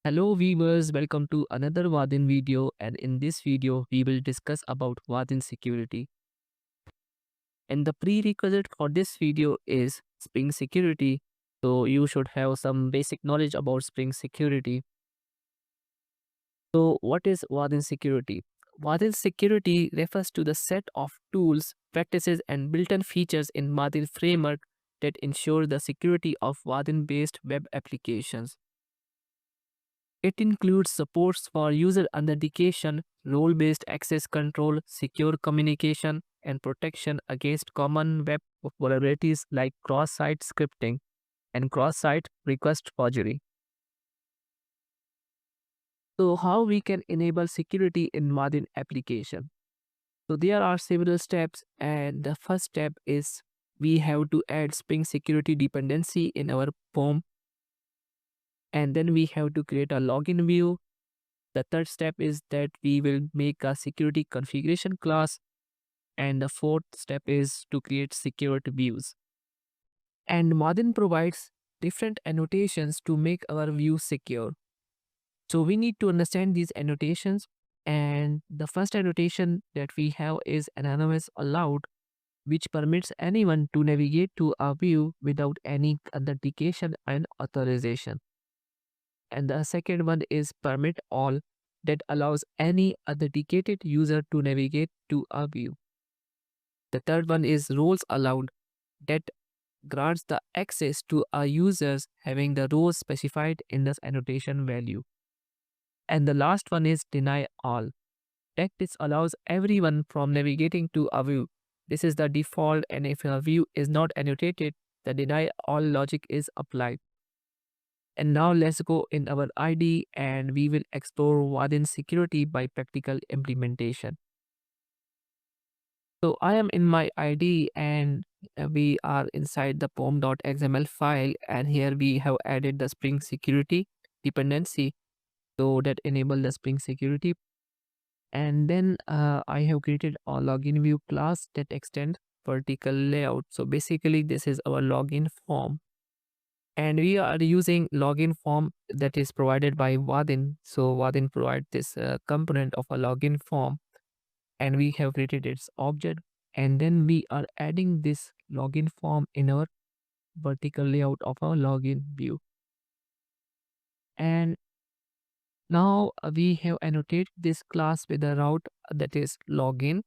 Hello viewers, welcome to another Vaadin video, and in this video we will discuss about Vaadin security. And the prerequisite for this video is Spring security. So you should have some basic knowledge about Spring security. So what is Vaadin security? Vaadin security refers to the set of tools, practices and built-in features in Vaadin framework that ensure the security of Vaadin-based web applications. It includes supports for user authentication, role-based access control, secure communication, and protection against common web vulnerabilities like cross-site scripting and cross-site request forgery. So how we can enable security in Vaadin application? So there are several steps, and the first step is we have to add Spring security dependency in our POM, and then we have to create a login view. The third step is that we will make a security configuration class. And the fourth step is to create secured views. And Vaadin provides different annotations to make our view secure. So we need to understand these annotations. And the first annotation that we have is anonymous allowed, which permits anyone to navigate to a view without any authentication and authorization. And the second one is permit all, that allows any authenticated user to navigate to a view. The third one is roles allowed, that grants the access to our users having the roles specified in this annotation value. And the last one is deny all, that this allows everyone from navigating to a view. This is the default, and if a view is not annotated, the deny all logic is applied. And now let's go in our ID and we will explore Vaadin security by practical implementation. So I am in my ID, and we are inside the pom.xml file, and here we have added the Spring security dependency so that enable the Spring security. And then I have created a login view class that extend vertical layout. So basically this is our login form, and we are using login form that is provided by Vaadin. So Vaadin provide this component of a login form, and we have created its object, and then we are adding this login form in our vertical layout of our login view. And now we have annotated this class with a route that is login,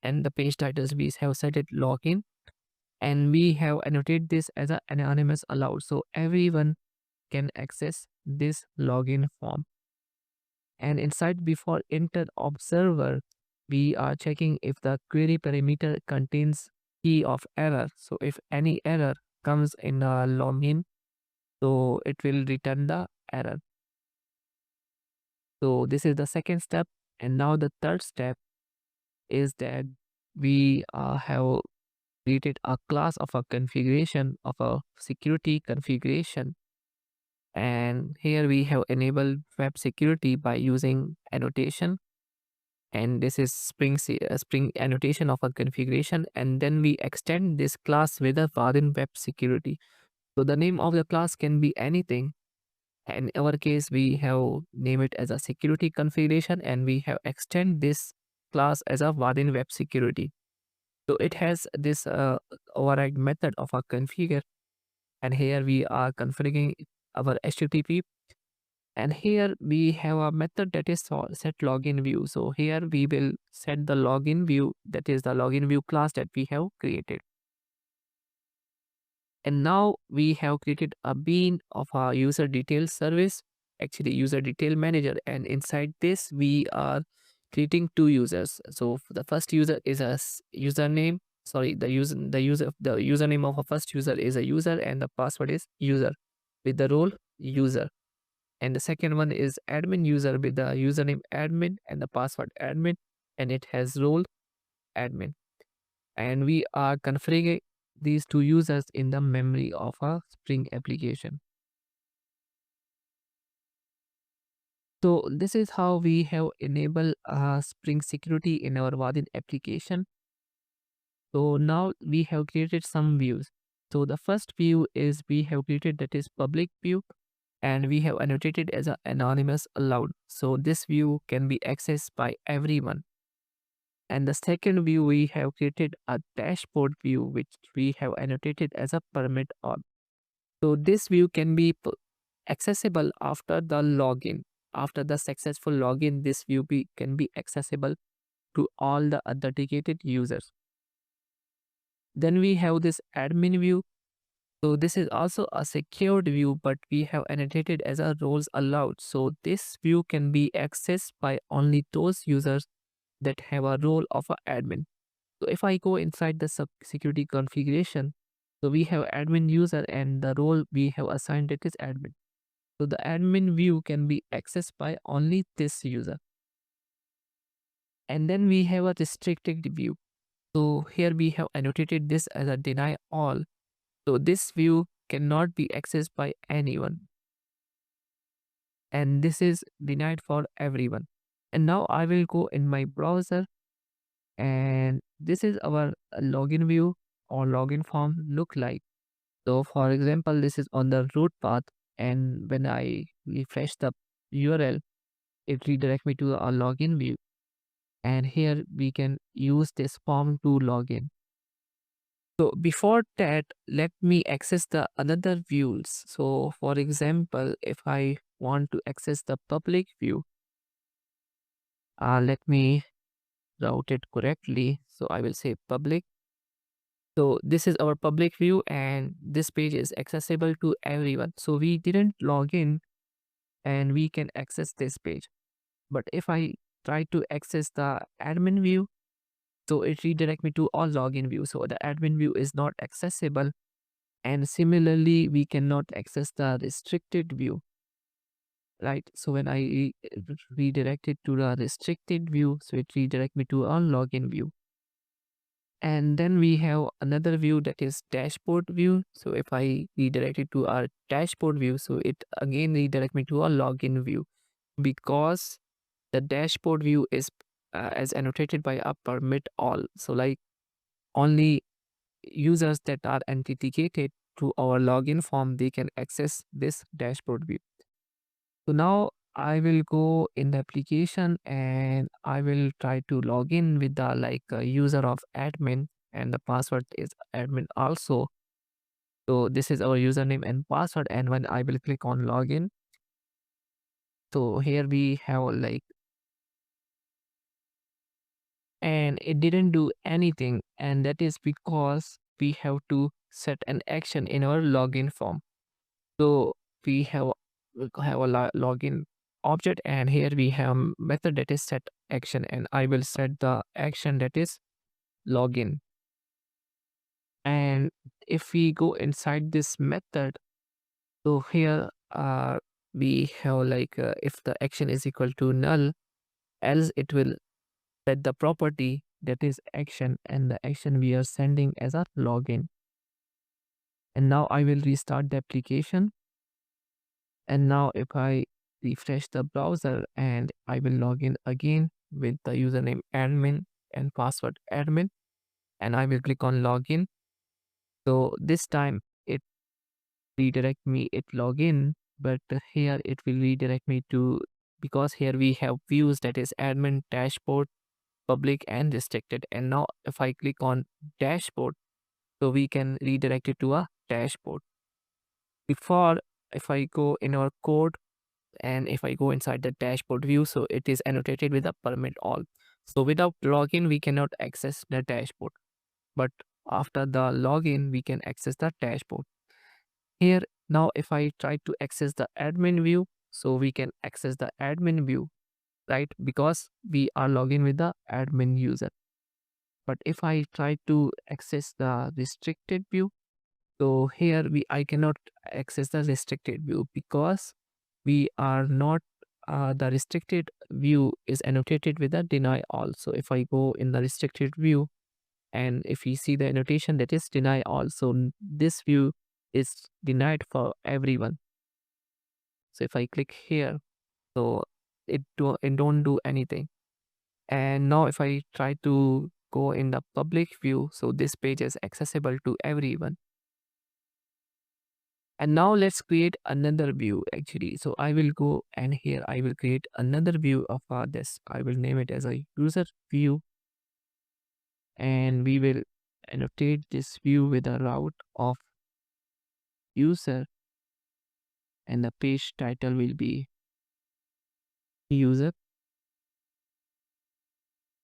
and the page titles we have set it login, and we have annotated this as an anonymous allowed, so everyone can access this login form. And inside before enter observer, we are checking if the query parameter contains key of error. So if any error comes in a login, so it will return the error. So this is the second step. And now the third step is that we have created a class of a configuration of a security configuration. And here we have enabled web security by using annotation, and this is Spring annotation of a configuration, and then we extend this class with a Vaadin web security. So the name of the class can be anything. In our case, we have named it as a security configuration, and we have extend this class as a Vaadin web security. So it has this override method of a configure, and here we are configuring our HTTP. And here we have a method that is set login view. So here we will set the login view, that is the login view class that we have created. And now we have created a bean of our user detail service, actually user detail manager. And inside this, we are creating two users. So the first user is a username. Sorry, the username of a first user is a user, and the password is user with the role user. And the second one is admin user with the username admin and the password admin, and it has role admin. And we are configuring these two users in the memory of a Spring application. So this is how we have enabled Spring security in our Vaadin application. So now we have created some views. So the first view is we have created, that is public view. and we have annotated as a anonymous allowed. So this view can be accessed by everyone. And the second view, we have created a dashboard view, which we have annotated as a permit all. So this view can be accessible after the login. After the successful login, this view can be accessible to all the authenticated users. Then we have this admin view. So this is also a secured view, but we have annotated as a roles allowed. So this view can be accessed by only those users that have a role of an admin. So if I go inside the security configuration, so we have admin user and the role we have assigned it is admin. So the admin view can be accessed by only this user. And then we have a restricted view. So here we have annotated this as a deny all. So this view cannot be accessed by anyone. And this is denied for everyone. And now I will go in my browser, and this is our login view or login form look like. So for example, this is on the root path, and when I refresh the URL, it redirects me to a login view. And here we can use this form to log in. So before that, let me access the another views. So for example, if I want to access the public view, let me route it correctly. So I will say public. So this is our public view, and this page is accessible to everyone. So we didn't log in and we can access this page. But if I try to access the admin view, so it redirect me to all login view. So the admin view is not accessible. And similarly, we cannot access the restricted view, right? So when I redirect it to the restricted view, so it redirect me to our login view. And then we have another view that is dashboard view. So if I redirect it to our dashboard view, so it again redirect me to a login view, because the dashboard view is as annotated by a permit all. So like only users that are authenticated to our login form, they can access this dashboard view. So now I will go in the application and I will try to log in with the user of admin, and the password is admin also. So this is our username and password, and when I will click on login, so here we have and it didn't do anything, and that is because we have to set an action in our login form. So we have a login object, and here we have method that is set action, and I will set the action that is login. And if we go inside this method, so here we have if the action is equal to null, else it will set the property that is action, and the action we are sending as a login. And now I will restart the application. And now if I refresh the browser and I will log in again with the username admin and password admin, and I will click on login. So this time it redirect me, it login, but here it will redirect me to, because here we have views that is admin, dashboard, public and restricted. And now if I click on dashboard, so we can redirect it to a dashboard. Before, if I go in our code, and if I go inside the dashboard view, so it is annotated with a permit all. So without login, we cannot access the dashboard. But after the login, we can access the dashboard. Here, now if I try to access the admin view, so we can access the admin view, right? Because we are logging with the admin user. But if I try to access the restricted view, so here I cannot access the restricted view because we are not the restricted view is annotated with a deny all. So if I go in the restricted view, and if we see the annotation that is deny all, so this view is denied for everyone. So if I click here, so it don't do anything. And now if I try to go in the public view, so this page is accessible to everyone. And now let's create another view actually. So I will go and here I will create another view of this. I will name it as a user view, and we will annotate this view with a route of user, and the page title will be user.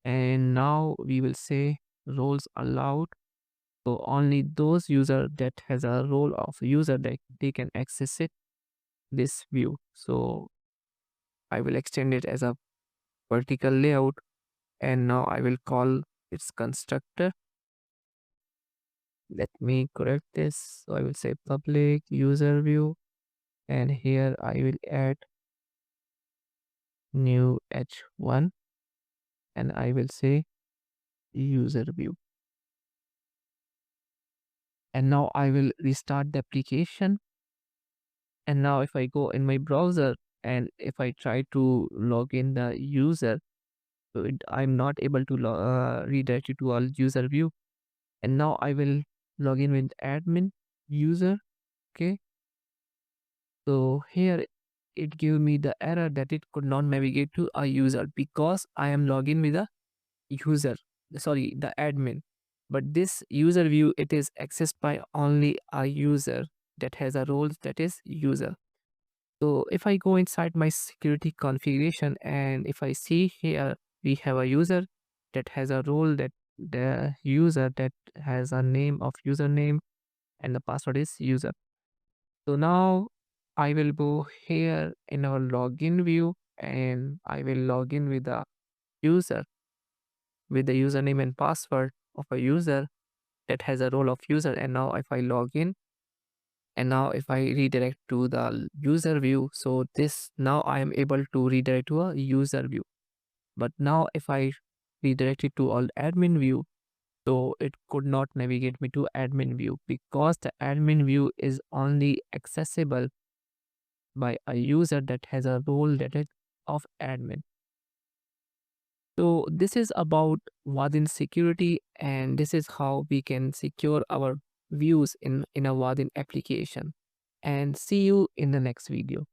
And now we will say roles allowed. So only those user that has a role of user that they can access it, this view. So I will extend it as a vertical layout, and now I will call its constructor. Let me correct this. So I will say public user view, and here I will add new h1, and I will say user view. And now I will restart the application. And now if I go in my browser and if I try to log in the user, so I'm not able to redirect it to all user view. And now I will log in with admin user. Okay. So here it gave me the error that it could not navigate to a user because I am logging with a user, sorry, the admin. But this user view, it is accessed by only a user that has a role that is user. So if I go inside my security configuration and if I see here, we have a user that has a role that the user that has a name of username and the password is user. So now I will go here in our login view and I will log in with the user with the username and password of a user that has a role of user. And now if I log in and now if I redirect to the user view, so this now I am able to redirect to a user view. But now if I redirect it to all admin view, so it could not navigate me to admin view because the admin view is only accessible by a user that has a role that is of admin. So this is about Vaadin security, and this is how we can secure our views in a Vaadin application. And see you in the next video.